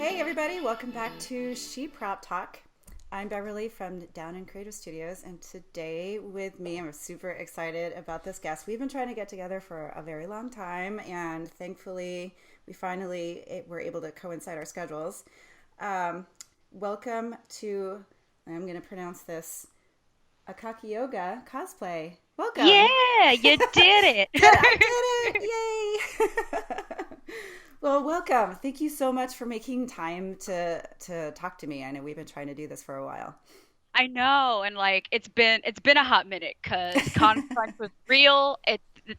Hey everybody, welcome back to ShePropTalk. I'm Beverly from Down in Creative Studios, and today with me, I'm super excited about this guest. We've been trying to get together for a very long time, and thankfully we finally were able to coincide our schedules. Welcome to, I'm going to pronounce this, Akakioga Cosplay. Welcome. Yeah, you did I it. did it! Yay! Well, welcome. Thank you so much for making time to talk to me. I know we've been trying to do this for a while. I know, and like it's been a hot minute because Con Crunch was real.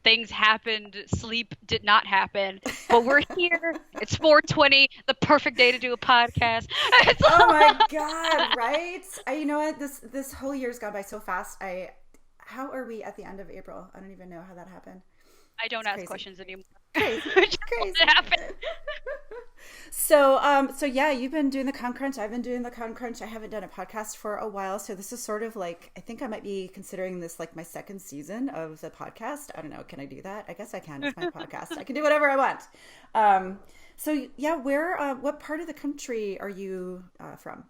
Things happened, sleep did not happen, but we're here. It's 4:20, the perfect day to do a podcast. It's Oh my God, right? You know what? This whole year's gone by so fast. How are we at the end of April? I don't even know how that happened. I don't It's ask crazy. questions anymore. Crazy. Just let it Crazy. happen. So yeah, you've been doing the Con Crunch. I've been doing the Con Crunch. I haven't done a podcast for a while, so this is sort of like I think I might be considering this like my second season of the podcast. I don't know. Can I do that? I guess I can. It's my podcast. I can do whatever I want. So yeah, what part of the country are you from?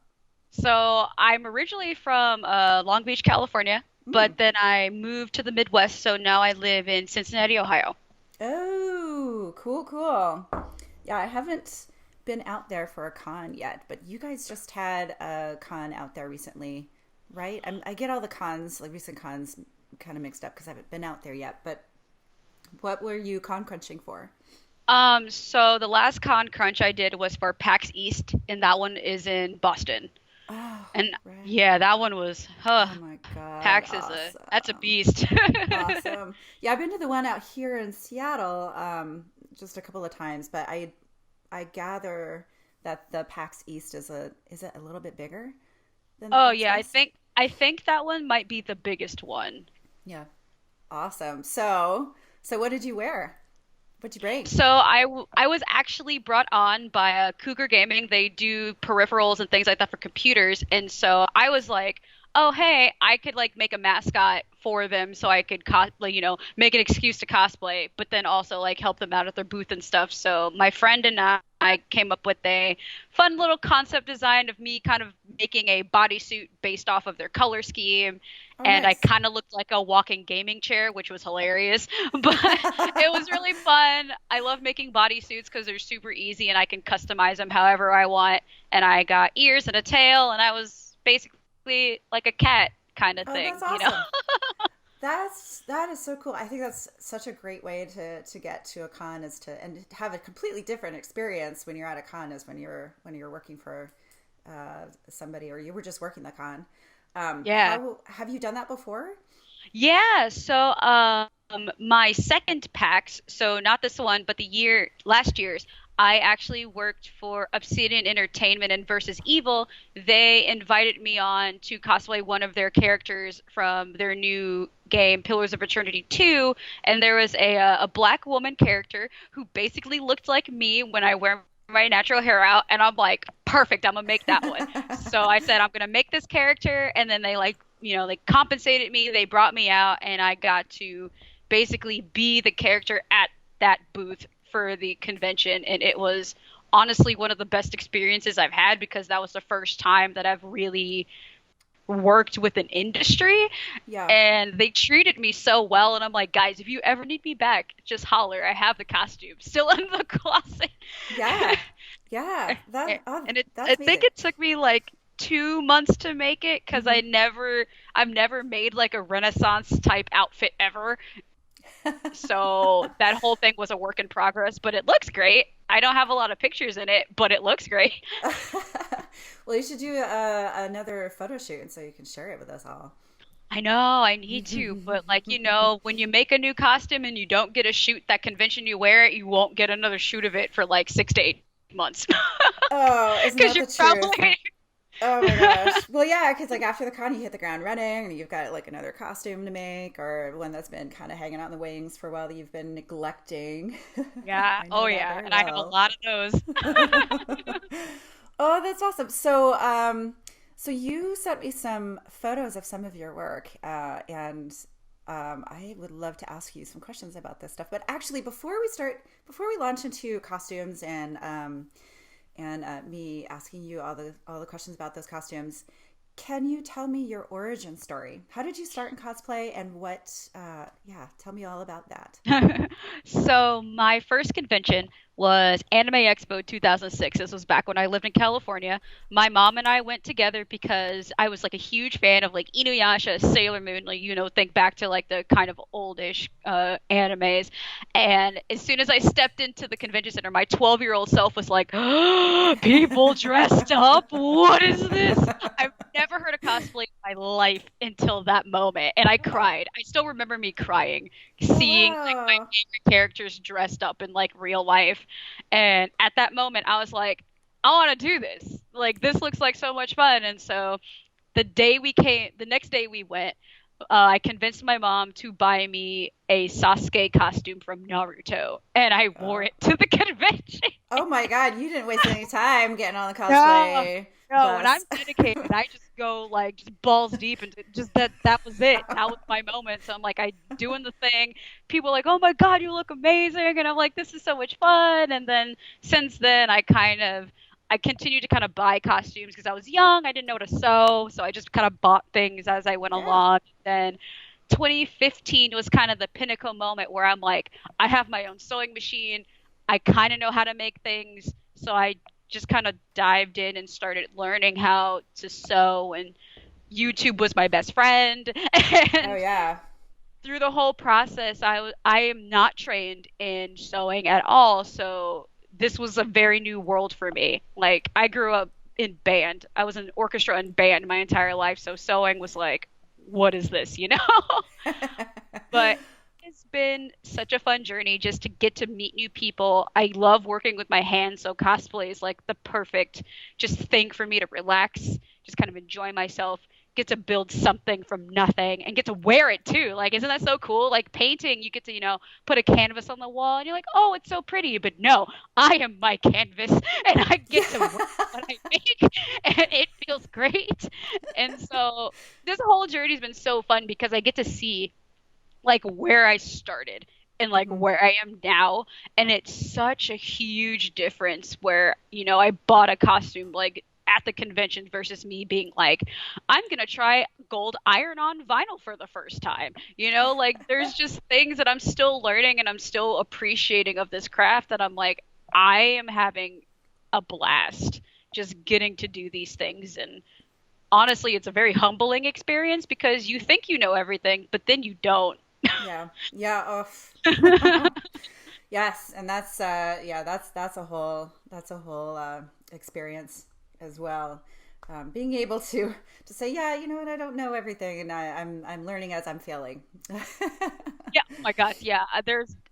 So I'm originally from Long Beach, California, Mm. but then I moved to the Midwest, so now I live in Cincinnati, Ohio. Oh, cool, cool. Yeah, I haven't been out there for a con yet, but you guys just had a con out there recently, right? I get all the cons, like recent cons, kind of mixed up because I haven't been out there yet. But what were you con crunching for? So the last Con Crunch I did was for PAX East, and that one is in Boston. Oh, And right. yeah, that one was, Oh my God, PAX is that's a awesome. beast. Awesome. Yeah, I've been to the one out here in Seattle just a couple of times, but I gather that the PAX East is it a little bit bigger than the Oh PAX yeah, I West? think I think that one might be the biggest one. Yeah. Awesome. So what did you wear? What'd you bring? So I was actually brought on by Cougar Gaming. They do peripherals and things like that for computers, and so I was like, "Oh, hey, I could like make a mascot for them, so I could like make an excuse to cosplay, but then also like help them out at their booth and stuff." So my friend and I came up with a fun little concept design of me kind of making a bodysuit based off of their color scheme, Oh, and I nice. kind of looked like a walking gaming chair, which was hilarious. But it was really fun. I love making bodysuits because they're super easy and I can customize them however I want. And I got ears and a tail, and I was basically like a cat kind of Oh, that's thing. awesome. That is so cool. I think that's such a great way to get to a con is to and have a completely different experience when you're at a con as when you're working for somebody or you were just working the con. Yeah. How have you done that before? Yeah, so my second PAX, so not this one, but last year's, I actually worked for Obsidian Entertainment and Versus Evil. They invited me on to cosplay one of their characters from their new game, Pillars of Eternity 2, and there was a black woman character who basically looked like me when I wear my natural hair out, and I'm like, perfect, I'm gonna make that one. So I said I'm gonna make this character, and then they like they compensated me. They brought me out, and I got to basically be the character at that booth for the convention, and it was honestly one of the best experiences I've had because that was the first time that I've really worked with an industry, Yeah. and they treated me so well. And I'm like, guys, if you ever need me back, just holler. I have the costume still in the closet. Yeah. Yeah. And I That's think amazing. it took me like 2 months to make it because Hmm. I've never made like a Renaissance type outfit ever. So that whole thing was a work in progress, but it looks great. I don't have a lot of pictures in it, but it looks great. Well, you should do another photo shoot so you can share it with us all. I know, I need to, but like, when you make a new costume and you don't get a shoot that convention you wear it, you won't get another shoot of it for like 6 to 8 months. Oh, isn't Because that you're the truth? probably Oh my gosh. Well, yeah, because like after the con, you hit the ground running, and you've got like another costume to make, or one that's been kind of hanging out in the wings for a while that you've been neglecting. Yeah, I oh know that yeah, very and I have a well. lot of those. Oh, that's awesome. So you sent me some photos of some of your work, and I would love to ask you some questions about this stuff. But actually, before we launch into costumes and me asking you all the questions about those costumes. Can you tell me your origin story? How did you start in cosplay, and what? Yeah, tell me all about that. So my first convention was Anime Expo 2006. This was back when I lived in California. My mom and I went together because I was like a huge fan of like Inuyasha, Sailor Moon, like think back to like the kind of oldish animes. And as soon as I stepped into the convention center, my 12-year-old self was like, "People dressed up? What is this?" I've never heard a cosplay in my life until that moment, and I Oh, cried. I still remember me crying oh seeing like my wow. favorite characters dressed up in like real life. And at that moment, I was like, I want to do this. Like, this looks like so much fun. And so the next day we went, I convinced my mom to buy me a Sasuke costume from Naruto, and I wore Oh. it to the convention. Oh my God, you didn't waste any time getting on the No, cosplay no, when I'm bus. dedicated, I just go like just balls deep and just that was it. That was my moment. So I'm like I doing the thing. People are like, "Oh my God, you look amazing." And I'm like, "This is so much fun." And then since then I continued to kind of buy costumes because I was young. I didn't know what to sew, so I just kind of bought things as I went Yeah. along. Then 2015 was kind of the pinnacle moment where I'm like, I have my own sewing machine. I kind of know how to make things. So I just kind of dived in and started learning how to sew, and YouTube was my best friend. Oh And yeah. through the whole process, I am not trained in sewing at all, so this was a very new world for me. Like I grew up in band. I was in orchestra and band my entire life, so sewing was like, what is this, you know? But it's been such a fun journey just to get to meet new people. I love working with my hands, so cosplay is like the perfect just thing for me to relax, just kind of enjoy myself, get to build something from nothing and get to wear it too. Like, isn't that so cool? Like painting, you get to, put a canvas on the wall and you're like, oh, it's so pretty. But no, I am my canvas and I get to wear what I make and it feels great. And so this whole journey's been so fun because I get to see like where I started and like Hmm. where I am now. And it's such a huge difference where, I bought a costume like at the convention versus me being like, I'm gonna try gold iron on vinyl for the first time. Like there's just things that I'm still learning and I'm still appreciating of this craft that I'm like, I am having a blast just getting to do these things. And honestly, it's a very humbling experience because you think you know everything, but then you don't. Yeah. Yeah. Yes, and that's yeah, that's a whole experience as well. Being able to say, yeah, you know what, I don't know everything, and I'm learning as I'm failing. Yeah, oh my gosh, yeah.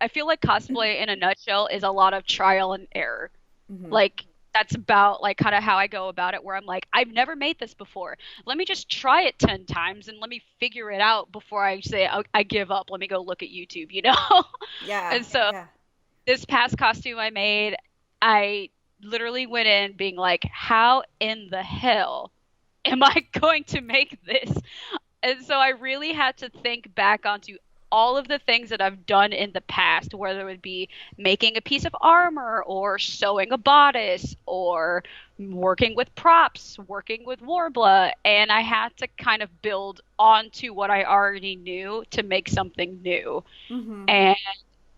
I feel like cosplay in a nutshell is a lot of trial and error. Hmm. Like that's about like kind of how I go about it where I'm like, I've never made this before. Let me just try it 10 times and let me figure it out before I say I give up. Let me go look at YouTube. Yeah, And so yeah. this past costume I made, I literally went in being like, how in the hell am I going to make this? And so I really had to think back onto all of the things that I've done in the past, whether it would be making a piece of armor or sewing a bodice or working with props, working with Warbler. And I had to kind of build onto what I already knew to make something new. Hmm. And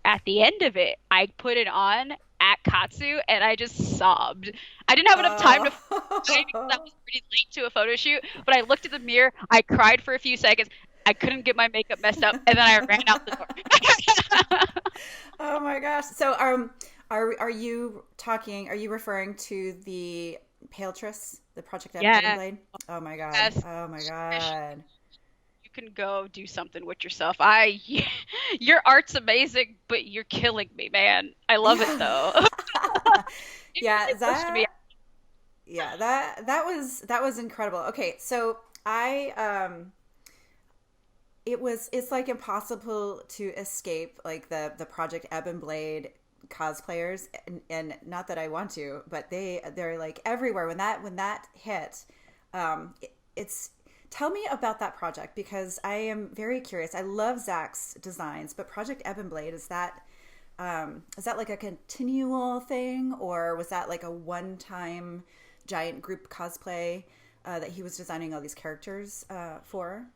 at the end of it, I put it on at Katsu and I just sobbed. I didn't have enough time to because I Oh. was pretty late to a photo shoot, but I looked at the mirror, I cried for a few seconds. I couldn't get my makeup messed up, and then I ran out the door. Oh my gosh. So, are you talking? Are you referring to the Paletress, the Project Ebon Yeah, Blade? Oh my God. yes. Oh my Wish God. you can go do something with yourself. Your art's amazing, but you're killing me, man. I love it Yeah. though. You're Yeah, really close to me. that was incredible. Okay, so I it's like impossible to escape like the Project Ebon Blade cosplayers, and not that I want to, but they're like everywhere when that hit. It's Tell me about that project because I am very curious. I love Zach's designs, but Project Ebon Blade, is that is that like a continual thing, or was that like a one-time giant group cosplay that he was designing all these characters for?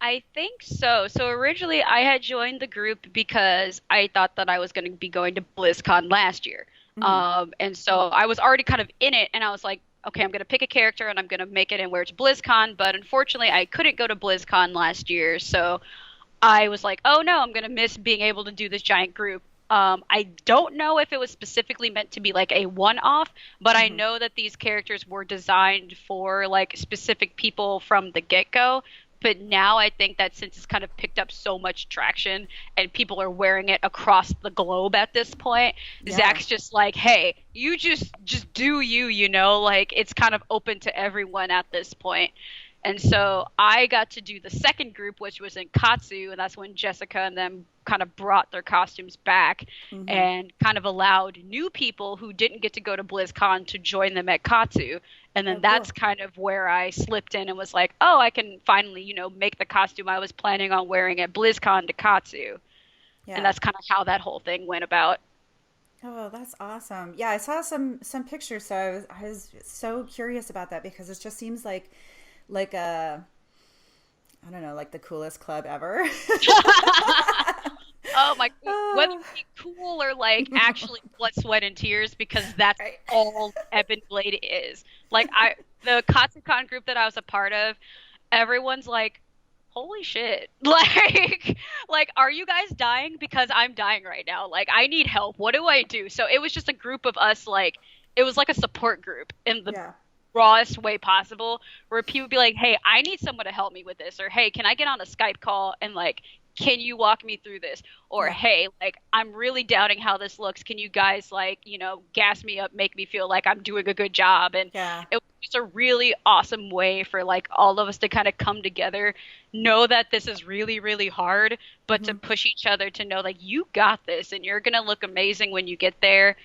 I think so. So originally I had joined the group because I thought that I was going to be going to BlizzCon last year. Hmm. And so I was already kind of in it and I was like, okay, I'm going to pick a character and I'm going to make it and wear it to BlizzCon. But unfortunately, I couldn't go to BlizzCon last year. So I was like, oh no, I'm gonna miss being able to do this giant group. I don't know if it was specifically meant to be like a one-off, but I Hmm. know that these characters were designed for like specific people from the get-go. But now I think that since it's kind of picked up so much traction and people are wearing it across the globe at this point, Yeah. Zach's just like, hey, you just do you, like it's kind of open to everyone at this point. And so I got to do the second group, which was in Katsu, and that's when Jessica and them kind of brought their costumes back Hmm. and kind of allowed new people who didn't get to go to BlizzCon to join them at Katsu. And Oh, then cool. that's kind of where I slipped in and was like, oh, I can finally, make the costume I was planning on wearing at BlizzCon to Katsu. And Yeah. that's kind of how that whole thing went about. Oh, that's awesome. Yeah, I saw some pictures, so I was so curious about that because it just seems like a I don't know, like the coolest club ever. Oh my, whether Oh. it be cool or like actually blood, sweat, and tears, because that's Right. all Ebon Blade is. Like the Katsucon group that I was a part of, everyone's like, "Holy shit!" Like, are you guys dying? Because I'm dying right now. Like, I need help. What do I do? So it was just a group of us. Like, it was like a support group in the Yeah. rawest way possible, where people would be like, "Hey, I need someone to help me with this," or "Hey, can I get on a Skype call and like, can you walk me through this?" Or Yeah. "Hey, like, I'm really doubting how this looks. Can you guys like, gas me up, make me feel like I'm doing a good job?" And Yeah. it was just a really awesome way for like all of us to kind of come together, know that this is really, really hard, but to Hmm. push each other to know like you got this and you're gonna look amazing when you get there.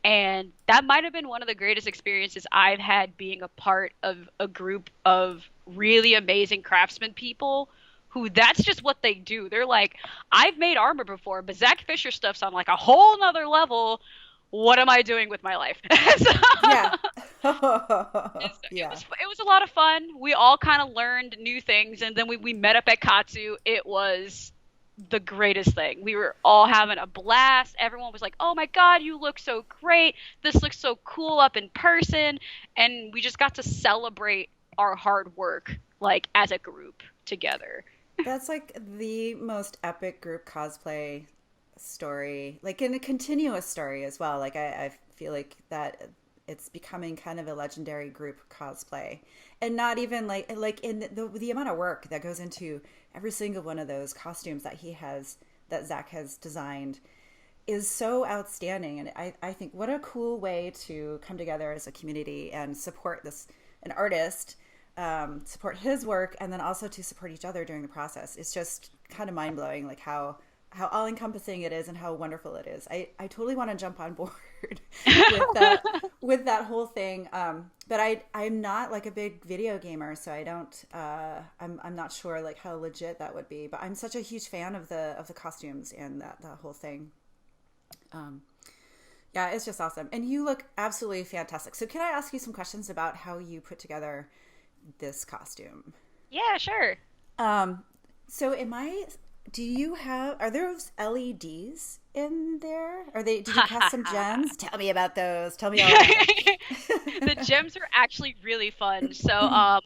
And that might have been one of the greatest experiences I've had, being a part of a group of really amazing craftsmen people who that's just what they do. They're like, I've made armor before, but Zach Fisher stuff's on like a whole nother level. What am I doing with my life? So, Yeah. it Yeah. was it was a lot of fun. We all kind of learned new things, and then we met up at Katsu. It was the greatest thing. We were all having a blast. Everyone was like, "Oh my God, you look so great. This looks so cool up in person." And we just got to celebrate our hard work like as a group together. That's like the most epic group cosplay story, like in a continuous story as well. Like I feel like that it's becoming kind of a legendary group cosplay, and not even like in the amount of work that goes into every single one of those costumes that Zach has designed is so outstanding. And I think what a cool way to come together as a community and support an artist, support his work, and then also to support each other during the process. It's just kind of mind blowing, like how all encompassing it is and how wonderful it is. I totally want to jump on board with that whole thing. But I'm not like a big video gamer, so I don't. I'm not sure like how legit that would be. But I'm such a huge fan of the costumes and that whole thing. Um, yeah, it's just awesome, and you look absolutely fantastic. So can I ask you some questions about how you put together this costume? Yeah, sure. Um, so am I? Do you have? Are there LEDs in there? Are they? Did you cast some gems? Tell me about those. Tell me all about The them. gems are actually really fun. So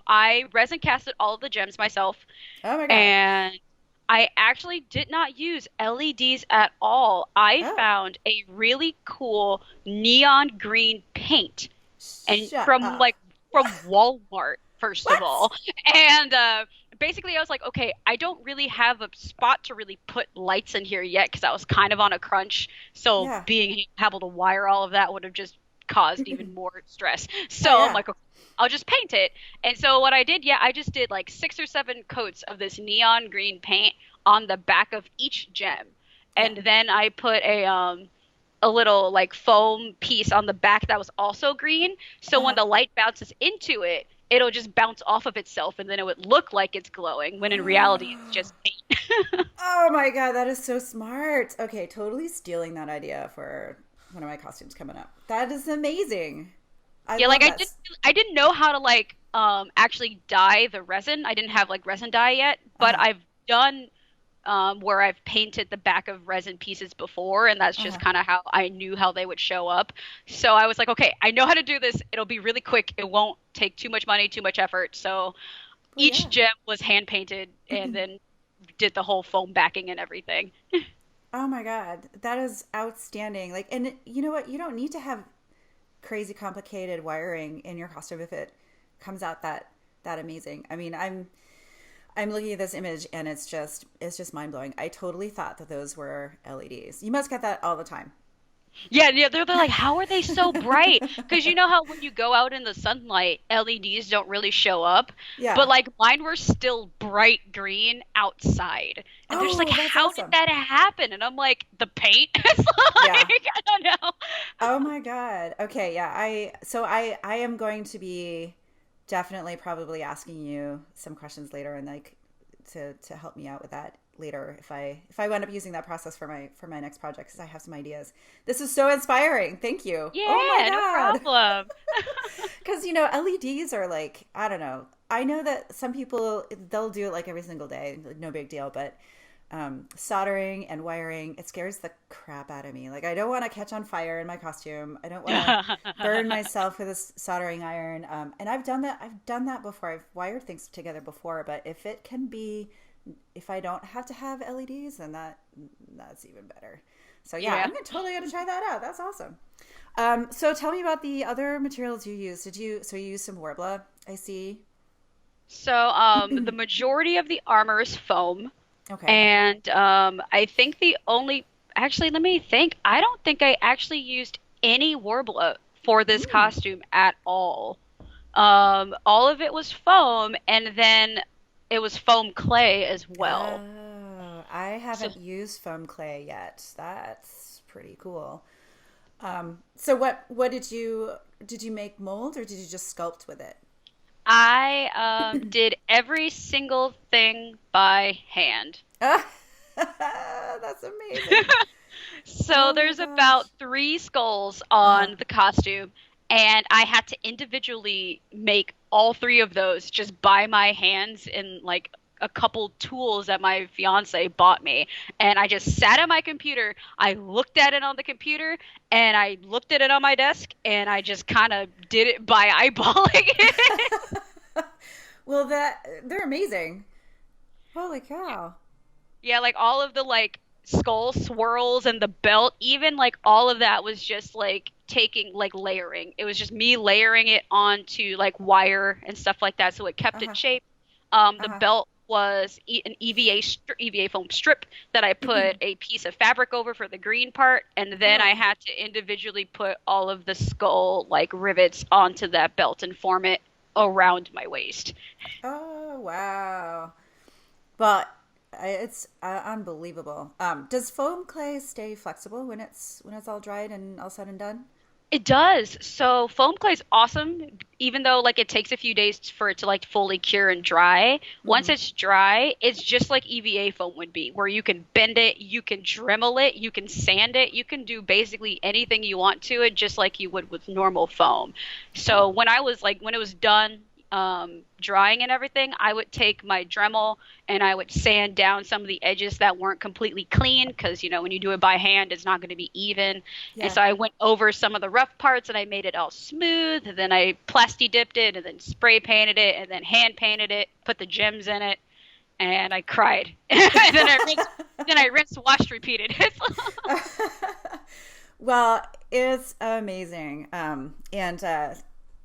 I resin casted all of the gems myself, Oh my god. and I actually did not use LEDs at all. I Oh, found a really cool neon green paint, and shut from up. like from Walmart, first of What? all. And basically I was like, okay, I don't really have a spot to really put lights in here yet because I was kind of on a crunch. So Yeah. being able to wire all of that would have just caused even more stress. Oh So I'm yeah. like, okay, I'll just paint it. And so what I did, yeah, I just did like 6 or 7 coats of this neon green paint on the back of each gem. Yeah. And then I put a little like foam piece on the back that was also green. So when Uh-huh. the light bounces into it, it'll just bounce off of itself and then it would look like it's glowing when in reality it's just paint. Oh my god, that is so smart. Okay, totally stealing that idea for one of my costumes coming up. That is amazing. I Yeah, love like that. I didn't know how to like actually dye the resin. I didn't have like resin dye yet, but Uh-huh. I've done where I've painted the back of resin pieces before, and that's just Uh-huh. kind of how I knew how they would show up. So I was like, okay, I know how to do this. It'll be really quick. It won't take too much money, too much effort. So Well, each yeah. gem was hand painted and then did the whole foam backing and everything. Oh my God. That is outstanding. Like, and you know what? You don't need to have crazy complicated wiring in your costume if it comes out that amazing. I mean, I'm looking at this image and it's just mind blowing. I totally thought that those were LEDs. You must get that all the time. Yeah, yeah, they're like, how are they so bright? Because you know how when you go out in the sunlight, LEDs don't really show up, but Yeah. like mine were still bright green outside, and they're just like, Oh, that's how did awesome. that happen? And I'm like, the paint. It's Yeah. like, I don't know. Oh my God. Okay, yeah. I am going to be definitely probably asking you some questions later and like to help me out with that later if I wind up using that process for my next project because I have some ideas. This is so inspiring. Thank you. Oh my Yeah, no God. problem. Because you know LEDs are like I don't know. I know that some people they'll do it like every single day, like, no big deal. But soldering and wiring it scares the crap out of me. Like I don't want to catch on fire in my costume. I don't want to burn myself with a soldering iron. And I've done that. I've done that before. I've wired things together before. But if I don't have to have LEDs, then that's even better. So yeah, Yeah. I'm totally gonna try that out. That's awesome. So tell me about the other materials you used. So you used some Worbla? I see. So, the majority of the armor is foam, Okay. and I think the only, actually, let me think. I don't think I actually used any Warbler for this Hmm. costume at all. All of it was foam, and then it was foam clay as well. Oh, I So haven't used foam clay yet. That's pretty cool. So what did you make mold or did you just sculpt with it? I did every single thing by hand. That's amazing. So Oh my there's about gosh. three skulls Uh-huh. on the costume, and I had to individually make all three of those just by my hands in like a couple tools that my fiance bought me. And I just sat at my computer, I looked at it on the computer, and I looked at it on my desk, and I just kind of did it by eyeballing it. Well, they're amazing. Holy cow. Yeah, like all of the like skull swirls and the belt, even like all of that was just like taking like layering. It was just me layering it onto like wire and stuff like that, so it kept its Uh-huh. shape. The Uh-huh. belt was an EVA foam strip that I put a piece of fabric over for the green part, and then Oh, I okay. had to individually put all of the skull like rivets onto that belt and form it around my waist. Oh, wow. But it's unbelievable. Does foam clay stay flexible when it's all dried and all said and done? It does. So foam clay is awesome, even though like it takes a few days for it to like fully cure and dry. Once Mm-hmm. it's dry, it's just like EVA foam would be, where you can bend it, you can Dremel it, you can sand it, you can do basically anything you want to it, just like you would with normal foam. So Oh. when it was done, drying and everything, I would take my Dremel and I would sand down some of the edges that weren't completely clean because when you do it by hand, it's not going to be even. And Yeah. so I went over some of the rough parts and I made it all smooth. And then I plasti dipped it and then spray painted it and then hand painted it, put the gems in it, and I cried. And then I rinsed, washed, repeated. Well, it's amazing. And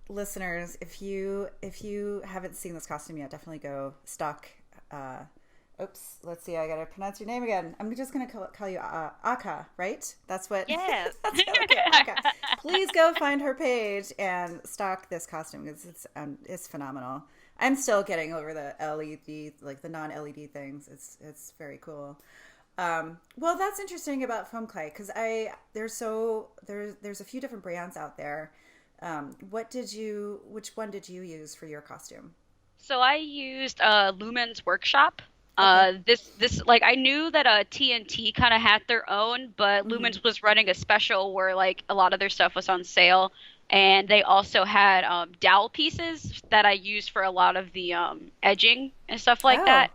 listeners, if you haven't seen this costume yet, definitely go stalk. Uh, oops, let's see. I gotta pronounce your name again. I'm just gonna call you Aka, right? That's what. Yes. That's what, okay, Aka. Please go find her page and stalk this costume because it's phenomenal. I'm still getting over the LED, like the non-LED things. It's very cool. Well, that's interesting about foam clay because there's a few different brands out there. Which one did you use for your costume? So I used Lumen's Workshop. Okay. This like I knew that TNT kind of had their own, but Mm-hmm. Lumens was running a special where like a lot of their stuff was on sale, and they also had dowel pieces that I used for a lot of the edging and stuff like Oh, that.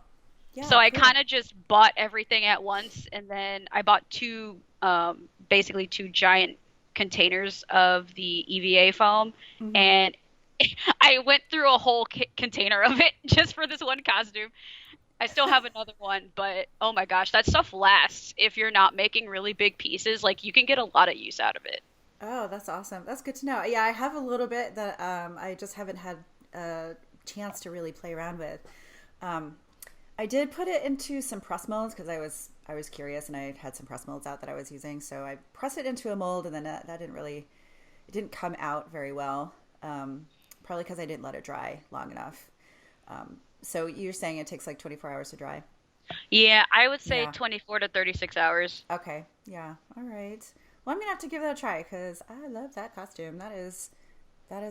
So yeah, I cool. kind of just bought everything at once, and then I bought basically two giant containers of the EVA foam, Mm-hmm. and I went through a whole container of it just for this one costume. I still have another one, but oh my gosh, that stuff lasts if you're not making really big pieces. Like you can get a lot of use out of it. Oh, that's awesome. That's good to know. Yeah, I have a little bit that I just haven't had a chance to really play around with. Um, I did put it into some press molds because I was curious and I had some press molds out that I was using. So I pressed it into a mold and then that didn't really it didn't come out very well. Probably because I didn't let it dry long enough. So you're saying it takes like 24 hours to dry? Yeah, I would say Yeah. 24 to 36 hours. Okay. Yeah. All right. Well, I'm gonna have to give that a try because I love that costume. That is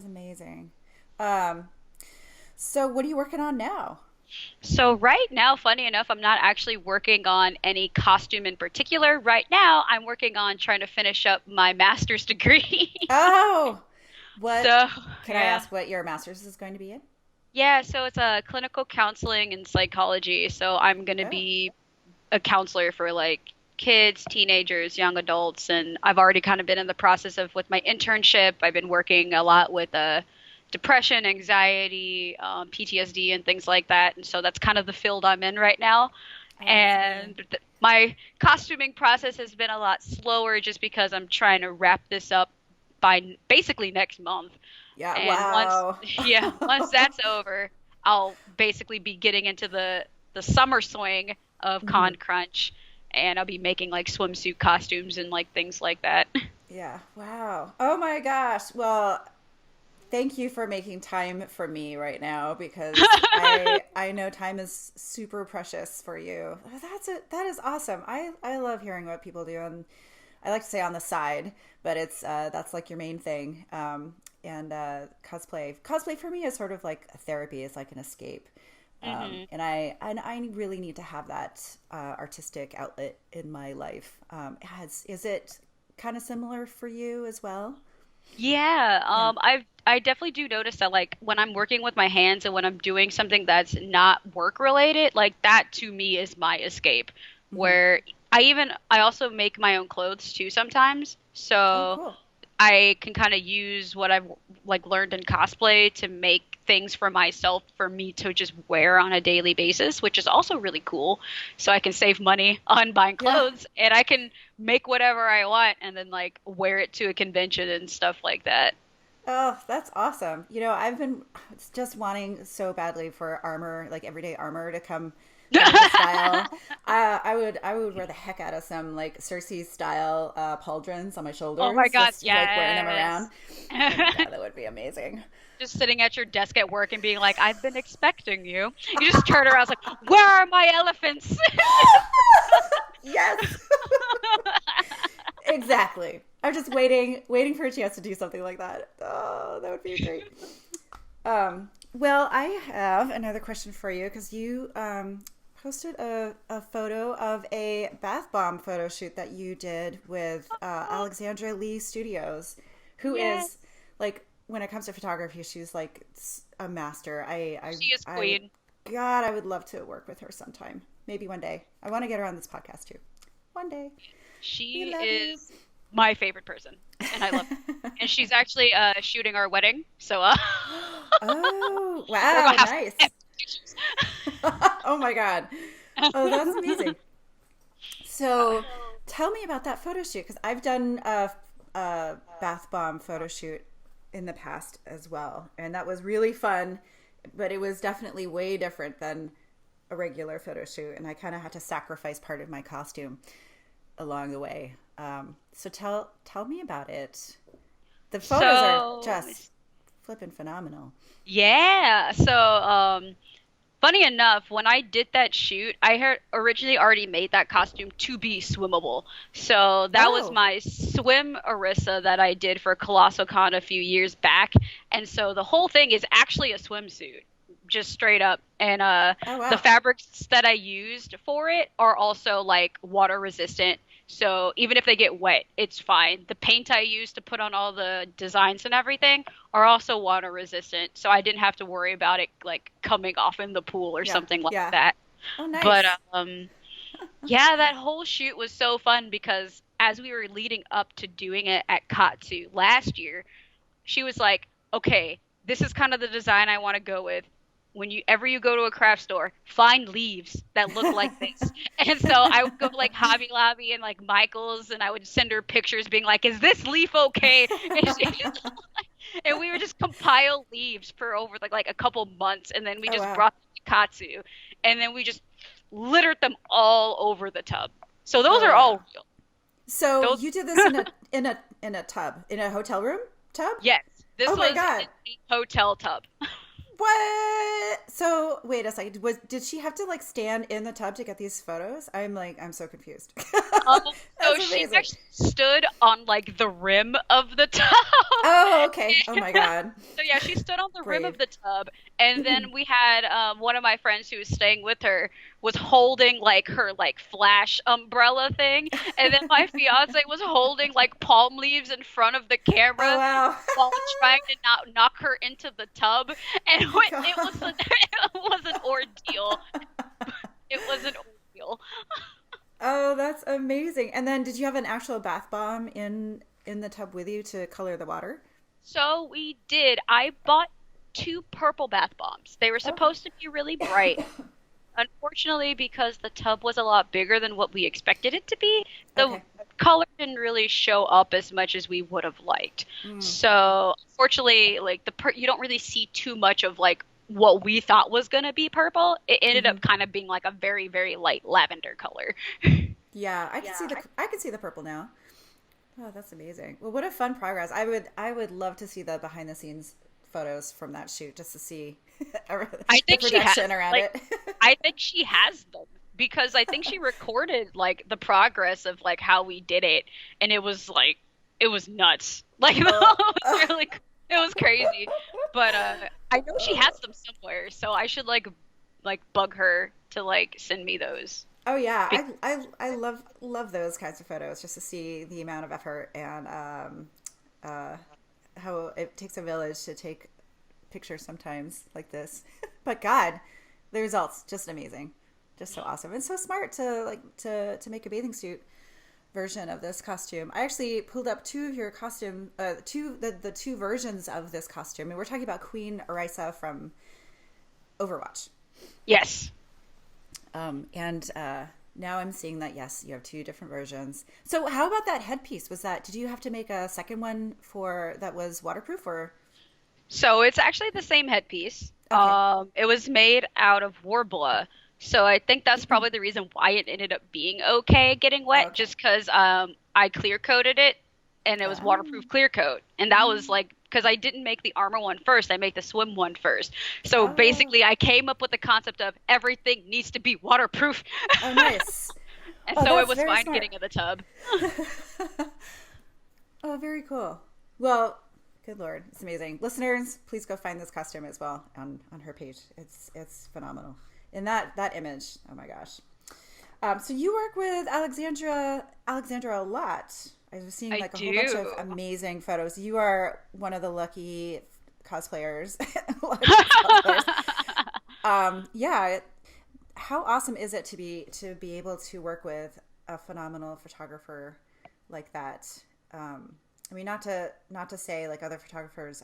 amazing. Um, so what are you working on now? So right now, funny enough, I'm not actually working on any costume in particular. Right now, I'm working on trying to finish up my master's degree. Oh, what? So, Can I yeah. ask what your master's is going to be in? Yeah, so it's a clinical counseling and psychology. So I'm going to Oh. be a counselor for like kids, teenagers, young adults, and I've already kind of been in the process of with my internship. I've been working a lot with depression, anxiety, PTSD, and things like that, and so that's kind of the field I'm in right now. Oh, that's amazing. And my costuming process has been a lot slower just because I'm trying to wrap this up by basically next month. Yeah. And once, Wow. yeah, once that's over, I'll basically be getting into the summer swing of Hmm. Con Crunch, and I'll be making like swimsuit costumes and like things like that. Yeah. Wow. Oh my gosh. Well, thank you for making time for me right now because I know time is super precious for you. That's it. That is awesome. I love hearing what people do, and I like to say on the side, but it's that's like your main thing. And cosplay for me is sort of like a therapy. It's like an escape. Hmm. And I really need to have that artistic outlet in my life. Is it kind of similar for you as well? Yeah, Yeah. I definitely do notice that like when I'm working with my hands and when I'm doing something that's not work related, like that to me is my escape. Hmm. Where I also make my own clothes too sometimes. Oh, So cool. I can kind of use what I've like learned in cosplay to make things for myself for me to just wear on a daily basis, which is also really cool. So I can save money on buying Yeah. clothes and I can make whatever I want and then like wear it to a convention and stuff like that. Oh, that's awesome. I've been just wanting so badly for armor, like everyday armor, to come into style. I would wear the heck out of some like Cersei style pauldrons on my Oh my shoulders, God, just like wearing them yes. around. Oh my God, that would be amazing. Just sitting at your desk at work and being like, I've been expecting you. You just turn around, it's like, where are my elephants? Yes, exactly. I'm just waiting for a chance to do something like that. Oh, that would be great. Well, I have another question for you because you posted a photo of a bath bomb photo shoot that you did with Alexandra Lee Studios, who Yeah, is like when it comes to photography, she's like a master. she is I would, queen. God, I would love to work with her sometime. Maybe one day. I want to get her on this podcast too. One day. We She love you. is my favorite person, and I love her. And she's actually shooting our wedding, so Oh, we're wow, gonna have some nice. epic pictures. Oh my God. Oh, that's amazing. So tell me about that photo shoot because I've done a bath bomb photo shoot in the past as well. And that was really fun, but it was definitely way different than a regular photo shoot. And I kind of had to sacrifice part of my costume along the way. So tell me about it. The photos are So just flipping phenomenal. yeah, funny enough, when I did that shoot, I had originally already made that costume to be swimmable. So that was Oh, my swim Orisa that I did for Colossal Con a few years back. And so the whole thing is actually a swimsuit. just straight up. And Oh the wow. fabrics that I used for it are also like water resistant. So even if they get wet, it's fine. The paint I used to put on all the designs and everything are also water resistant. So I didn't have to worry about it like coming off in the pool or Yeah. something like Yeah. that. Oh But nice. yeah, that whole shoot was so fun because as we were leading up to doing it at Katsu last year, she was like, "Okay, this is kind of the design I want to go with. When you ever you go to a craft store, find leaves that look like this." And so I would go to like Hobby Lobby and like Michael's, and I would send her pictures, being like, "Is this leaf okay?" And we would just compile leaves for over like a couple months, and then we Oh just wow. brought them to Katsu, and then we just littered them all over the tub. So those Oh are wow. all real. So Those you did this in a tub, in a hotel room tub? Yes, this Oh my was in god. a hotel tub. What? So wait a second. Did she have to like stand in the tub to get these photos? I'm so confused. Um, so That's she amazing. actually stood on like the rim of the tub. Oh, okay. Oh my god. So yeah, she stood on the rim Brave. of the tub, and then we had one of my friends who was staying with her was holding like her like flash umbrella thing, and then my fiance was holding like palm leaves in front of the Oh camera wow. while trying to not knock her into the tub, and Oh my it was god. it was an ordeal. It was an ordeal. Oh, that's amazing. And then did you have an actual bath bomb in the tub with you to color the water? So we did. I bought two purple bath bombs. They were Okay. supposed to be really bright. Unfortunately, because the tub was a lot bigger than what we expected it to be, the Okay. color didn't really show up as much as we would have liked. Mm. So, unfortunately, like you don't really see too much of like what we thought was gonna be purple. It ended Hmm. up kind of being like a very, very light lavender color. Yeah, I can see the purple now. Oh, that's amazing. Well, what a fun progress. I would love to see the behind the scenes photos from that shoot just to see I the think she production has around like it. I think she has them because I think she recorded like the progress of like how we did it, and it was like it was nuts. Like it Oh, was really it was crazy. But I know she has them somewhere, so I should like bug her to like send me those. oh yeah, Be- I love those kinds of photos just to see the amount of effort and uh, how it takes a village to take pictures sometimes like this. But God, the results just amazing, just so awesome and so smart to to make a bathing suit version of this costume. I actually pulled up two of your costume, the two versions of this costume, and we're talking about Queen Orisa from Overwatch. yes. And now I'm seeing that yes, you have two different versions. So how about that headpiece? Did you have to make a second one for that was waterproof or So it's actually the same headpiece. okay? It was made out of Worbla. So I think that's probably the reason why it ended up being okay getting wet, Okay. just because I clear coated it and it was waterproof clear coat. And that was like, because I didn't make the armor one first, I made the swim one first. So Oh, basically, I came up with the concept of everything needs to be waterproof. oh, nice. And Oh, so it that's was very fine smart. getting in the tub. Oh, very cool. Well, good lord, it's amazing. Listeners, please go find this costume as well on her page. It's phenomenal. And that image, oh my gosh. So you work with Alexandra a lot. I was seeing I like a whole bunch of do. amazing photos. You are one of the lucky cosplayers. Lucky cosplayers. Yeah. How awesome is it to be able to work with a phenomenal photographer like that? I mean, not to say like other photographers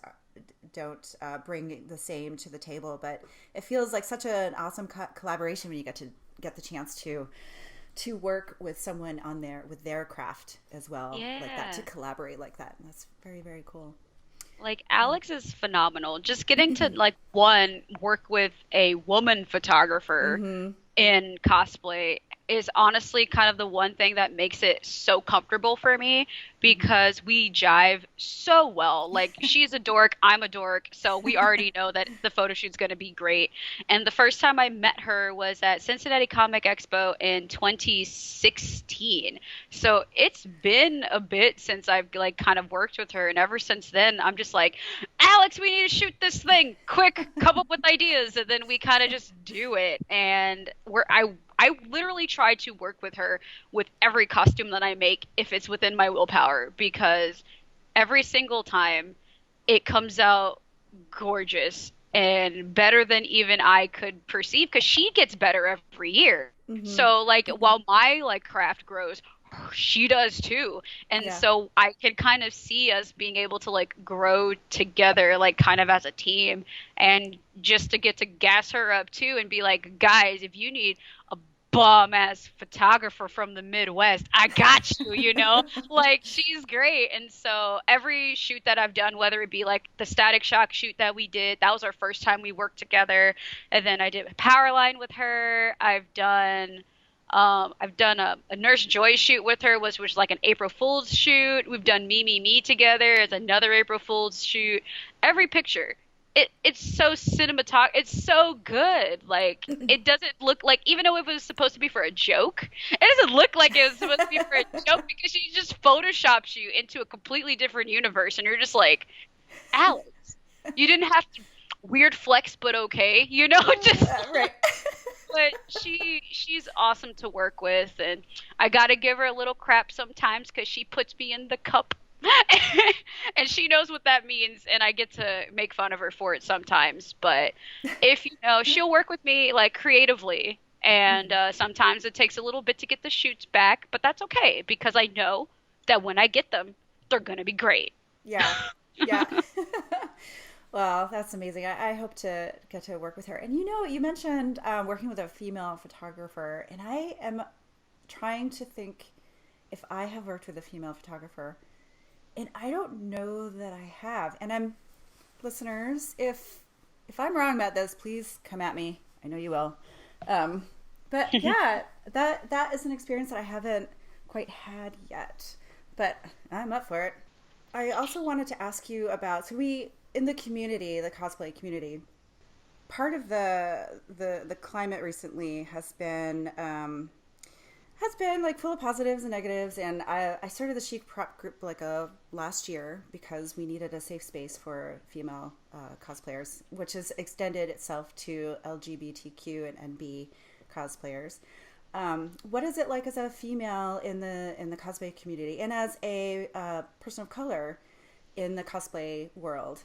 don't bring the same to the table, but it feels like such an awesome collaboration when you get the chance to work with someone on their craft as well, like that, to Yeah. collaborate like that. And that's very, very cool. Like Alex is phenomenal. Just getting to like one work with a woman photographer Mm-hmm. in cosplay is honestly kind of the one thing that makes it so comfortable for me Mm-hmm. because we jive so well. Like she's a dork, I'm a dork, so we already know that the photo shoot's going to be great. And the first time I met her was at Cincinnati Comic Expo in 2016. So it's been a bit since I've like kind of worked with her, and ever since then I'm just like, Alex, we need to shoot this thing. Quick, come up with ideas, and then we kind of just do it. And I literally try to work with her with every costume that I make if it's within my willpower, because every single time it comes out gorgeous and better than even I could perceive, because she gets better every year. Mm-hmm. So like Mm-hmm. while my like craft grows, she does too. And Yeah. so I can kind of see us being able to like grow together, like kind of as a team, and just to get to gas her up too and be like, guys, if you need a bum ass photographer from the Midwest, I got you, you know? Like she's great. And so every shoot that I've done, whether it be like the Static Shock shoot that we did, that was our first time we worked together. And then I did a power line with her. I've done a Nurse Joy shoot with her, which was like an April Fool's shoot. We've done Me Me Me together as another April Fool's shoot. Every picture, it's so cinematog. It's so good. Like it doesn't look like, even though it was supposed to be for a joke, it doesn't look like it was supposed to be for a joke, because she just photoshops you into a completely different universe, and you're just like, Alex, you didn't have to. Weird flex, but okay, you know, just Right. but she's awesome to work with, and I gotta give her a little crap sometimes because she puts me in the cup. And she knows what that means, and I get to make fun of her for it sometimes. But if you know, she'll work with me like creatively, and Mm-hmm. sometimes it takes a little bit to get the shoots back, but that's okay because I know that when I get them, they're gonna be great. Yeah. Yeah. Well, that's amazing. I hope to get to work with her. And you know, you mentioned working with a female photographer, and I am trying to think if I have worked with a female photographer, and I don't know that I have. And I'm listeners, if I'm wrong about this, please come at me. I know you will. Um, but yeah, that is an experience that I haven't quite had yet, but I'm up for it. I also wanted to ask you about, so we in the community, the cosplay community, part of the climate recently has been like full of positives and negatives. And I started the SheProp group like last year because we needed a safe space for female cosplayers, which has extended itself to LGBTQ and NB cosplayers. What is it like as a female in the cosplay community and as a person of color in the cosplay world?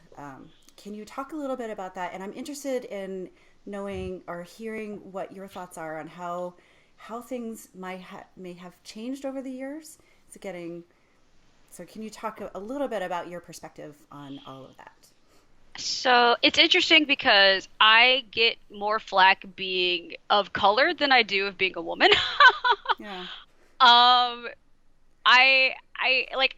Can you talk a little bit about that? And I'm interested in knowing or hearing what your thoughts are on how things may have changed over the years. It's getting so. Can you talk a little bit about your perspective on all of that? So it's interesting because I get more flack being of color than I do of being a woman. Yeah. Um, I like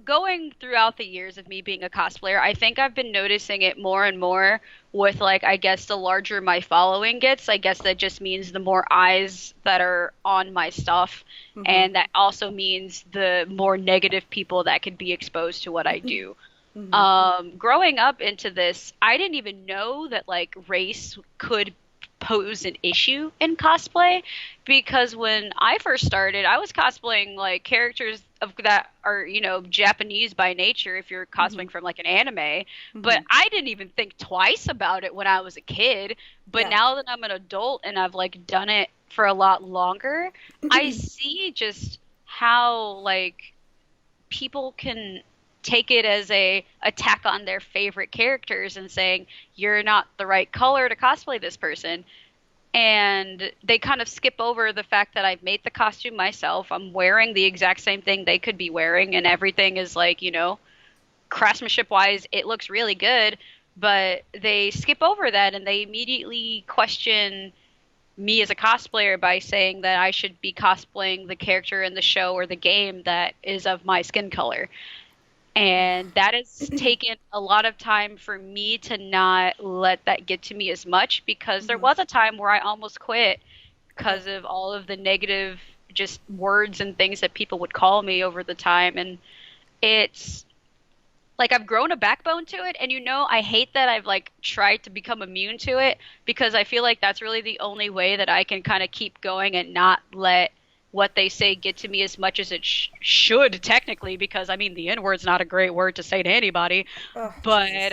going throughout the years of me being a cosplayer, I think I've been noticing it more and more with like I guess the larger my following gets, I guess that just means the more eyes that are on my stuff, Mm-hmm. and that also means the more negative people that could be exposed to what I do. Mm-hmm. Growing up into this, I didn't even know that like race could pose an issue in cosplay, because when I first started, I was cosplaying like characters of that are, Japanese by nature if you're Mm-hmm. cosplaying from like an anime, Mm-hmm. but I didn't even think twice about it when I was a kid. But Yeah. now that I'm an adult and I've like done it for a lot longer, I see just how like people can take it as a attack on their favorite characters and saying you're not the right color to cosplay this person, and they kind of skip over the fact that I've made the costume myself. I'm wearing the exact same thing they could be wearing, and everything is like, craftsmanship wise it looks really good, but they skip over that and they immediately question me as a cosplayer by saying that I should be cosplaying the character in the show or the game that is of my skin color. And that has taken a lot of time for me to not let that get to me as much, because there Mm-hmm. was a time where I almost quit Okay. because of all of the negative just words and things that people would call me over the time. And it's like I've grown a backbone to it, and I hate that I've like tried to become immune to it because I feel like that's really the only way that I can kind of keep going and not let what they say get to me as much as it should technically, because I mean the N word's not a great word to say to anybody, Oh, but Jesus.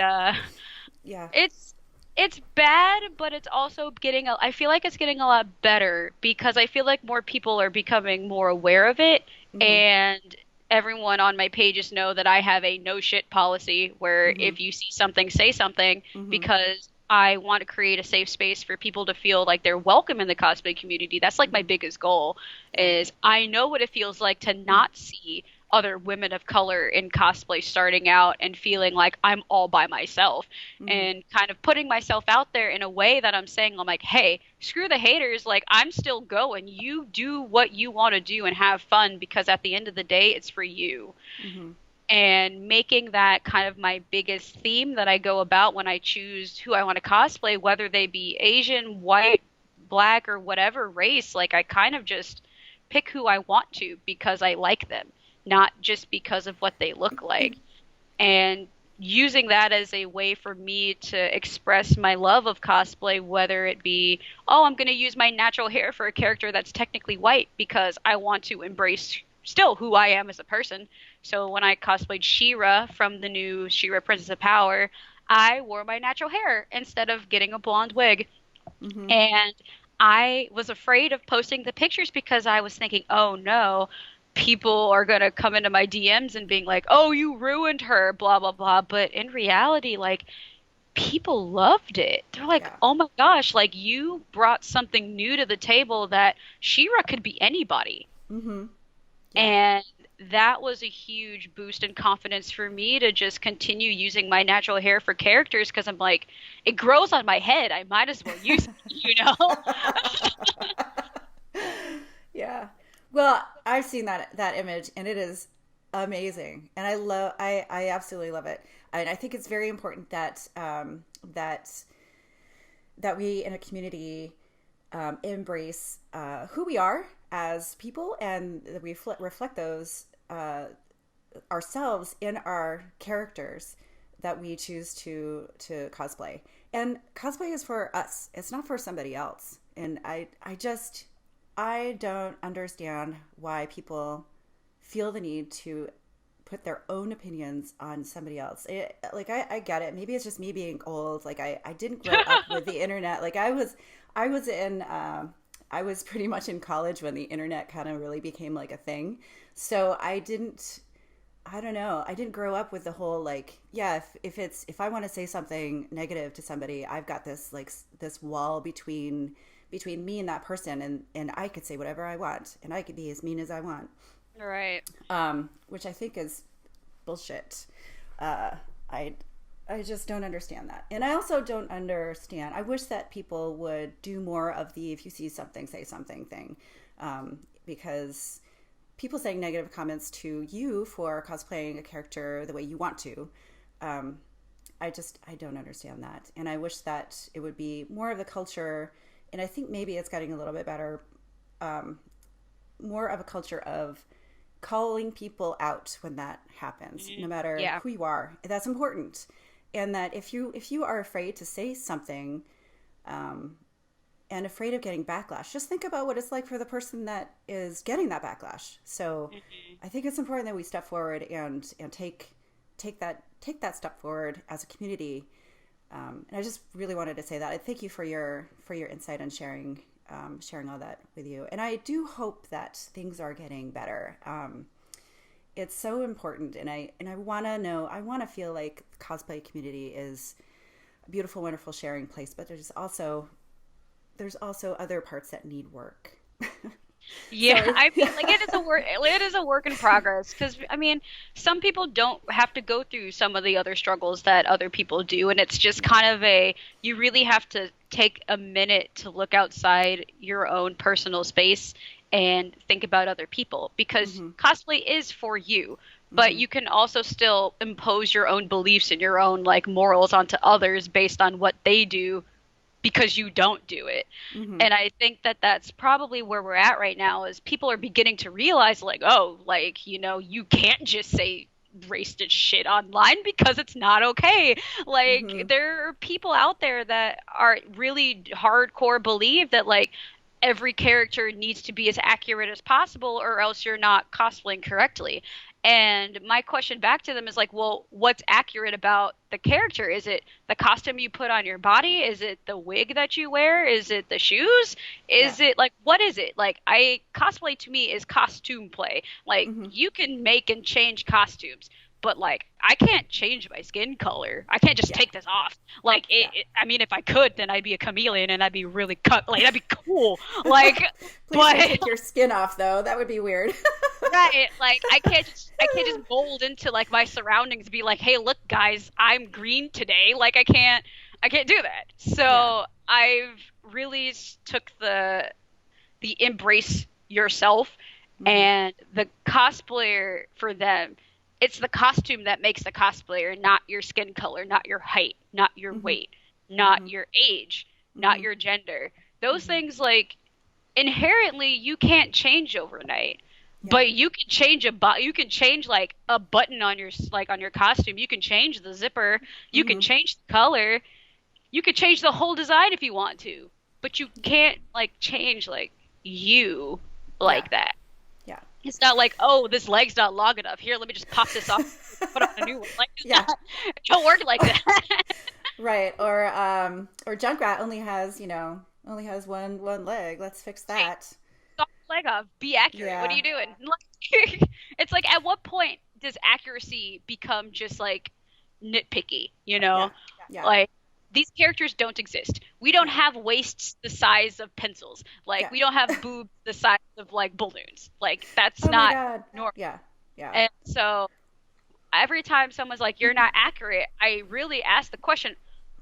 Yeah. it's it's bad, but it's also I feel like it's getting a lot better because I feel like more people are becoming more aware of it, Mm-hmm. and everyone on my pages know that I have a no shit policy where Mm-hmm. if you see something, say something, Mm-hmm. because I want to create a safe space for people to feel like they're welcome in the cosplay community. That's like my Mm-hmm. biggest goal Yeah. is I know what it feels like to not see other women of color in cosplay starting out and feeling like I'm all by myself Mm-hmm. and kind of putting myself out there in a way that I'm like, hey, screw the haters. Like, I'm still going. You do what you want to do and have fun because at the end of the day, it's for you. Mm-hmm. And making that kind of my biggest theme that I go about when I choose who I want to cosplay, whether they be Asian, white, black, or whatever race, like, I kind of just pick who I want to because I like them, not just because of what they look like, and using that as a way for me to express my love of cosplay, whether it be, oh, I'm going to use my natural hair for a character that's technically white because I want to embrace still who I am as a person. So when I cosplayed She-Ra from the new She-Ra Princess of Power, I wore my natural hair instead of getting a blonde wig. Mm-hmm. And I was afraid of posting the pictures because I was thinking, oh no, people are going to come into my DMs and being like, oh, you ruined her, blah, blah, blah. But in reality, like, people loved it. They're like, Yeah. oh my gosh, like, you brought something new to the table that She-Ra could be anybody. Mm-hmm. Yeah. And that was a huge boost in confidence for me to just continue using my natural hair for characters because I'm like, it grows on my head. I might as well use it. Yeah. Well, I've seen that image and it is amazing. And I absolutely love it. And I think it's very important that that we in a community embrace who we are as people and that we reflect those ourselves in our characters that we choose to cosplay. And cosplay is for us. It's not for somebody else. And I don't understand why people feel the need to put their own opinions on somebody else. I get it. Maybe it's just me being old. Like I didn't grow up with the internet. Like I was in I was pretty much in college when the internet kind of really became like a thing. So I don't know. I didn't grow up with the whole like, yeah, if I want to say something negative to somebody, I've got this wall between me and that person, and I could say whatever I want, and I could be as mean as I want. Right. Which I think is bullshit. Uh, I I just don't understand that. And I also don't understand. I wish that people would do more of the if you see something, say something thing. Because people saying negative comments to you for cosplaying a character the way you want to, I don't understand that. And I wish that it would be more of the culture. And I think maybe it's getting a little bit better. More of a culture of calling people out when that happens, no matter Yeah. who you are. That's important. And that if you are afraid to say something, and afraid of getting backlash, just think about what it's like for the person that is getting that backlash. So I think it's important that we step forward and take that step forward as a community. And I just really wanted to say that. I thank you for your insight and sharing all that with you. And I do hope that things are getting better. It's so important, and I want to know. I want to feel like the cosplay community is a beautiful, wonderful sharing place. But there's also other parts that need work. Yeah, So I mean, like it is a work in progress because I mean, some people don't have to go through some of the other struggles that other people do, and it's just kind of you really have to take a minute to look outside your own personal space and think about other people because mm-hmm, cosplay is for you, but mm-hmm, you can also still impose your own beliefs and your own like morals onto others based on what they do because you don't do it. mm-hmm, And I think that that's probably where we're at right now is people are beginning to realize like, oh, like, you can't just say racist shit online because it's not okay. Like Hmm. there are people out there that are really hardcore believe that like every character needs to be as accurate as possible or else you're not cosplaying correctly. And my question back to them is like, well, what's accurate about the character? Is it the costume you put on your body? Is it the wig that you wear? Is it the shoes? Yeah. Is it like, what is it? Like, I cosplay to me is costume play. Like, Hmm. you can make and change costumes, but like, I can't change my skin color. I can't just Yeah. take this off. Like, Yeah. I mean, if I could, then I'd be a chameleon and I'd be really cut. Like, that'd be cool. Like, Please don't but take your skin off, though. That would be weird. right, like I can't just mold into like my surroundings, be like, hey, look, guys, I'm green today. Like I can't do that. Yeah. So I've really took the embrace yourself Hmm. and the cosplayer for them. It's the costume that makes the cosplayer, not your skin color, not your height, not your Hmm. weight, not Hmm. your age, not Hmm. your gender. Those Hmm. things like inherently you can't change overnight, Yeah. but you can change you can change like a button on your like on your costume. You can change the zipper, you can Hmm. change the color, you could change the whole design if you want to, but you can't like change like you Yeah. like that. Yeah. It's not like, oh, this leg's not long enough, here, let me just pop this off, put on a new one. Like it's Yeah. not, it don't work like that. Right. Or Junkrat only has one leg. Let's fix that. Off the leg off. Be accurate. What are Yeah. you doing? Like, it's like at what point does accuracy become just like nitpicky? You Yeah. know, Yeah. like these characters don't exist. We don't Yeah. have waists the size of pencils. Like Yeah. we don't have boobs the size of like balloons. Like that's Oh my not God. normal. Yeah. Yeah. And so every time someone's like, "You're not accurate," I really ask the question,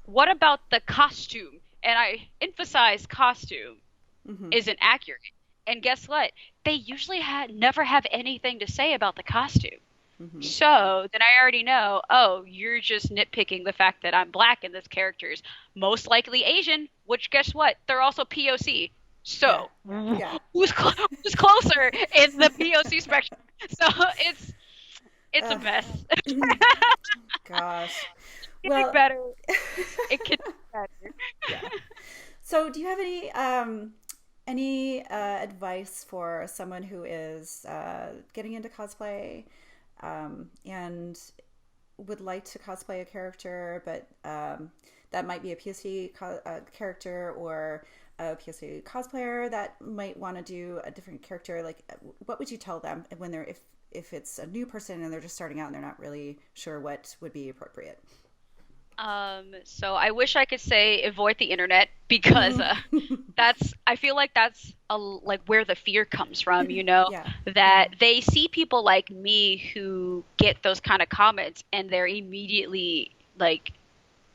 "What about the costume?" And I emphasize costume Hmm. isn't accurate. And guess what? They usually never have anything to say about the costume. Hmm. So then I already know, oh, you're just nitpicking the fact that I'm black and this character's most likely Asian, which guess what? They're also POC. Yeah. So Yeah. who's closer in the POC spectrum? So it's a Uh, mess. gosh. Getting Well, better. It can be better. yeah. So, do you have any advice for someone who is getting into cosplay and would like to cosplay a character, but that might be a character or a POC cosplayer that might want to do a different character? Like, what would you tell them when they're if it's a new person and they're just starting out and they're not really sure what would be appropriate? So I wish I could say avoid the internet because that's I feel like that's like where the fear comes from, you know, Yeah. that they see people like me who get those kind of comments and they're immediately like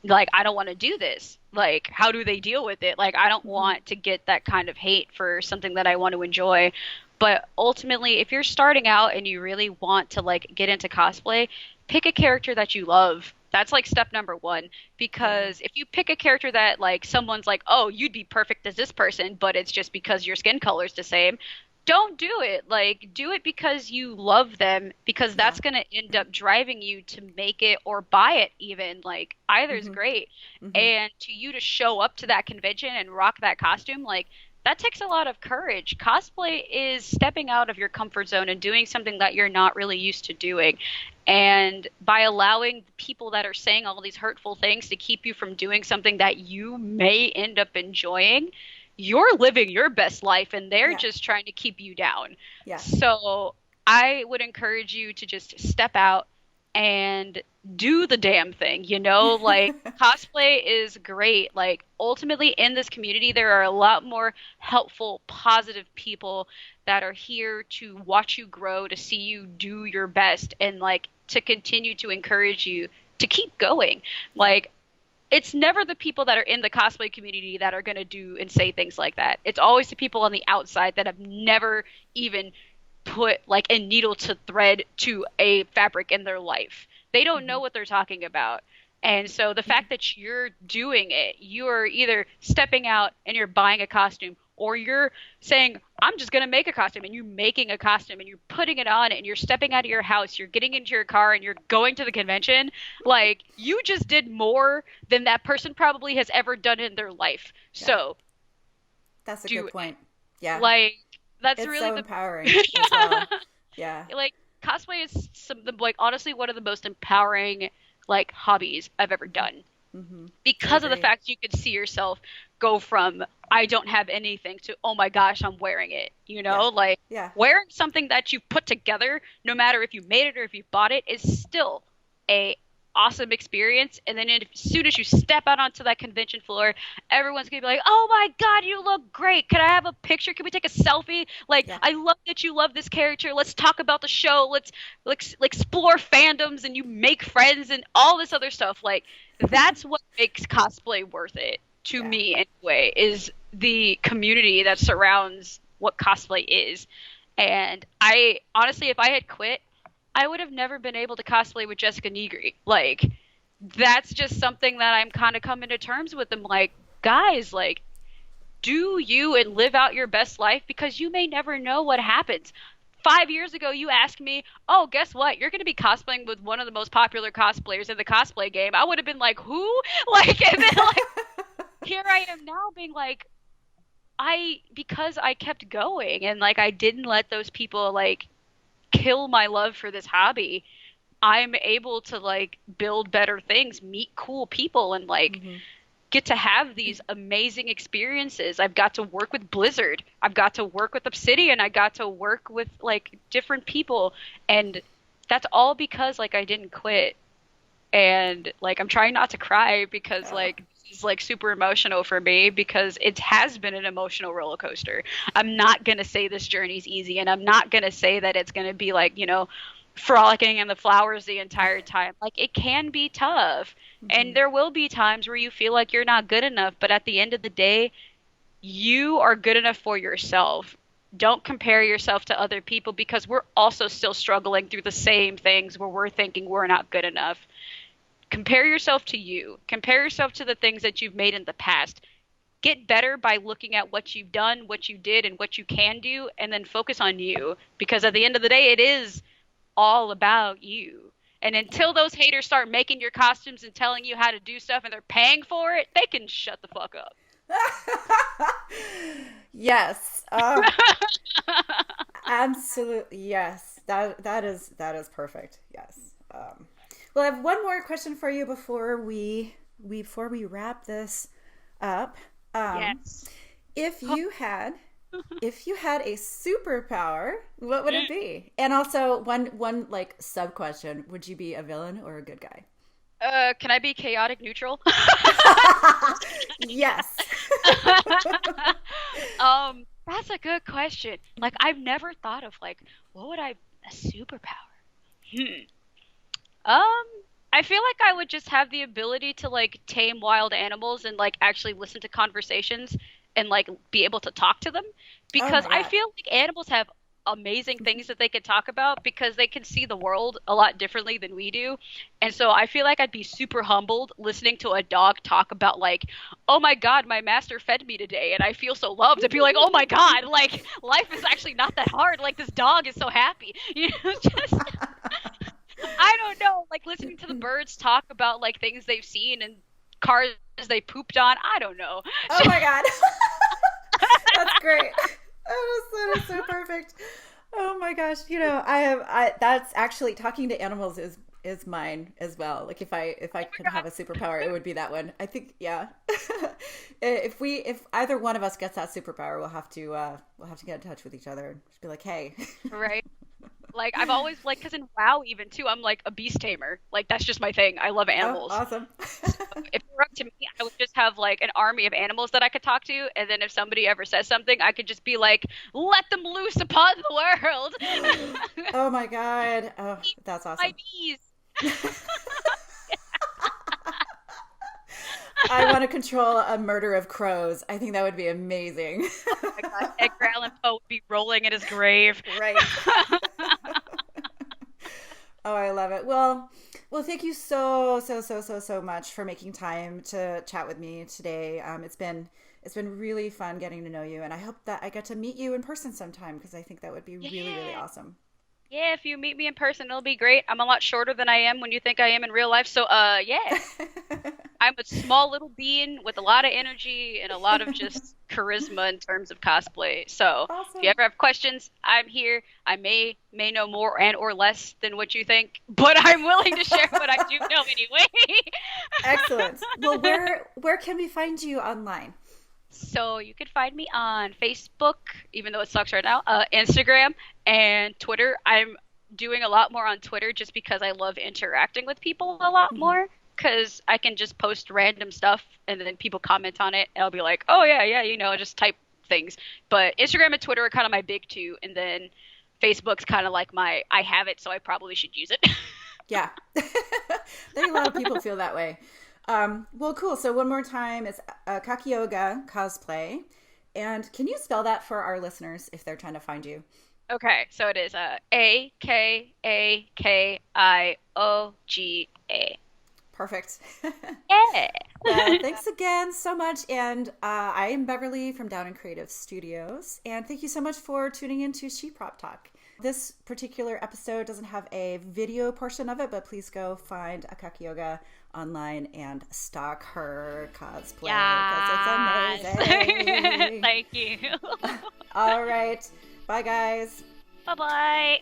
I don't want to do this. Like how do they deal with it? Like I don't Hmm. want to get that kind of hate for something that I want to enjoy. But ultimately, if you're starting out and you really want to like get into cosplay, pick a character that you love. That's like step number one. Yeah. Because if you pick a character that like someone's like, oh, you'd be perfect as this person, but it's just because your skin color's the same, don't do it. Like, do it because you love them, because Yeah. that's going to end up driving you to make it or buy it, even. Like, either's Hmm. great. Hmm. And to you to show up to that convention and rock that costume, like, that takes a lot of courage. Cosplay is stepping out of your comfort zone and doing something that you're not really used to doing. And by allowing people that are saying all these hurtful things to keep you from doing something that you may end up enjoying, you're living your best life and they're Yeah. just trying to keep you down. Yeah. So I would encourage you to just step out and do the damn thing, you know? Like, cosplay is great. Like, ultimately, in this community, there are a lot more helpful, positive people that are here to watch you grow, to see you do your best, and like to continue to encourage you to keep going. Yeah. Like, it's never the people that are in the cosplay community that are going to do and say things like that. It's always the people on the outside that have never even put like a needle to thread to a fabric in their life. They don't Hmm. know what they're talking about. And so the fact that you're doing it, you're either stepping out and you're buying a costume or you're saying, I'm just going to make a costume, and you're making a costume and you're putting it on and you're stepping out of your house, you're getting into your car and you're going to the convention, like you just did more than that person probably has ever done in their life. Yeah. So That's a do good it. point. Yeah. Like that's It's really so the empowering as well. Yeah. like cosplay is like honestly one of the most empowering like hobbies I've ever done I because of the agree. fact you could see yourself go from I don't have anything to oh my gosh, I'm wearing it. You Yeah. know, like Yeah. wearing something that you put together, no matter if you made it or if you bought it, is still a awesome experience. And then as soon as you step out onto that convention floor, everyone's gonna be like, "Oh my God, you look great! Can I have a picture? Can we take a selfie? Like, Yeah. I love that you love this character. Let's talk about the show. Let's explore fandoms and you make friends and all this other stuff. Like, that's what makes cosplay worth it to Yeah. me anyway. Is the community that surrounds what cosplay is. And I honestly, if I had quit, I would have never been able to cosplay with Jessica Negri. Like, that's just something that I'm kind of coming to terms with. I'm like, guys, like, do you and live out your best life because you may never know what happens. 5 years ago, you asked me, oh, guess what? You're going to be cosplaying with one of the most popular cosplayers in the cosplay game. I would have been like, who? Like, and then, like, here I am now being like, because I kept going and, like, I didn't let those people, like, kill my love for this hobby. I'm able to like build better things, meet cool people, and like get to have these amazing experiences. I've got to work with Blizzard. I've got to work with Obsidian. I got to work with like different people, and that's all because like I didn't quit. And like I'm trying not to cry because like this is like super emotional for me because it has been an emotional roller coaster. I'm not gonna say this journey's easy, and I'm not gonna say that it's gonna be like, you know, frolicking in the flowers the entire time. Like it can be tough. And there will be times where you feel like you're not good enough, but at the end of the day, you are good enough for yourself. Don't compare yourself to other people because we're also still struggling through the same things where we're thinking we're not good enough. Compare yourself to you. Compare yourself to the things that you've made in the past. Get better by looking at what you've done, what you did, and what you can do, and then focus on you. Because at the end of the day, it is all about you. And until those haters start making your costumes and telling you how to do stuff and they're paying for it, they can shut the fuck up. Yes. Absolutely. Yes. That is perfect. Yes. Well, I have one more question for you before we wrap this up. Yes. If you had a superpower, what would it be? And also one like sub question: would you be a villain or a good guy? Can I be chaotic neutral? Yes. That's a good question. Like I've never thought of like what would I a superpower? Um, I feel like I would just have the ability to like tame wild animals and like actually listen to conversations and like be able to talk to them Oh because my I god. feel like animals have amazing things that they can talk about because they can see the world a lot differently than we do. And so I feel like I'd be super humbled listening to a dog talk about like, "Oh my God, my master fed me today and I feel so loved." I'd be like, "Oh my God, like life is actually not that hard. Like this dog is so happy." You know, just I don't know, like listening to the birds talk about like things they've seen and cars they pooped on. I don't know. Oh my god. That's great. That is so perfect. Oh my gosh. I that's actually talking to animals is mine as well. Like if I could have a superpower, it would be that one. I think yeah. If either one of us gets that superpower, we'll have to get in touch with each other and just be like, "Hey." Right. Like I've always like because in WoW even too, I'm like a beast tamer. Like that's just my thing. I love Oh, animals. awesome. So if it were up to me, I would just have like an army of animals that I could talk to, and then if somebody ever says something, I could just be like, "Let them loose upon the world." Oh my god. Oh, that's My awesome. bees. I want to control a murder of crows. I think that would be amazing. Oh my God, Edgar Allan Poe would be rolling in his grave. Right. Oh, I love it. Well, Well, thank you so much for making time to chat with me today. It's been really fun getting to know you, and I hope that I get to meet you in person sometime because I think that would be really Yeah. awesome. Yeah, if you meet me in person, it'll be great. I'm a lot shorter than I am when you think I am in real life. So, yeah. I'm a small little being with a lot of energy and a lot of just charisma in terms of cosplay. So if you Awesome. ever have questions, I'm here. I may know more and or less than what you think, but I'm willing to share what I do know anyway. Excellent. Well, where can we find you online? So you can find me on Facebook, even though it sucks right now, Instagram and Twitter. I'm doing a lot more on Twitter just because I love interacting with people a lot Hmm. more. Because I can just post random stuff and then people comment on it, and I'll be like, oh, yeah, yeah, just type things. But Instagram and Twitter are kind of my big two. And then Facebook's kind of like I have it, so I probably should use it. Yeah. I think a lot of people feel that way. Well, cool. So one more time, it's Kakioga Cosplay. And can you spell that for our listeners if they're trying to find you? Okay, so it is Akakioga. Perfect. Yeah. Well, thanks again so much. And I am Beverly from Down and Creative Studios. And thank you so much for tuning in to ShePropTalk. This particular episode doesn't have a video portion of it, but please go find Akakioga online and stalk her cosplay because Yes. it's amazing. Thank you. All right. Bye, guys. Bye bye.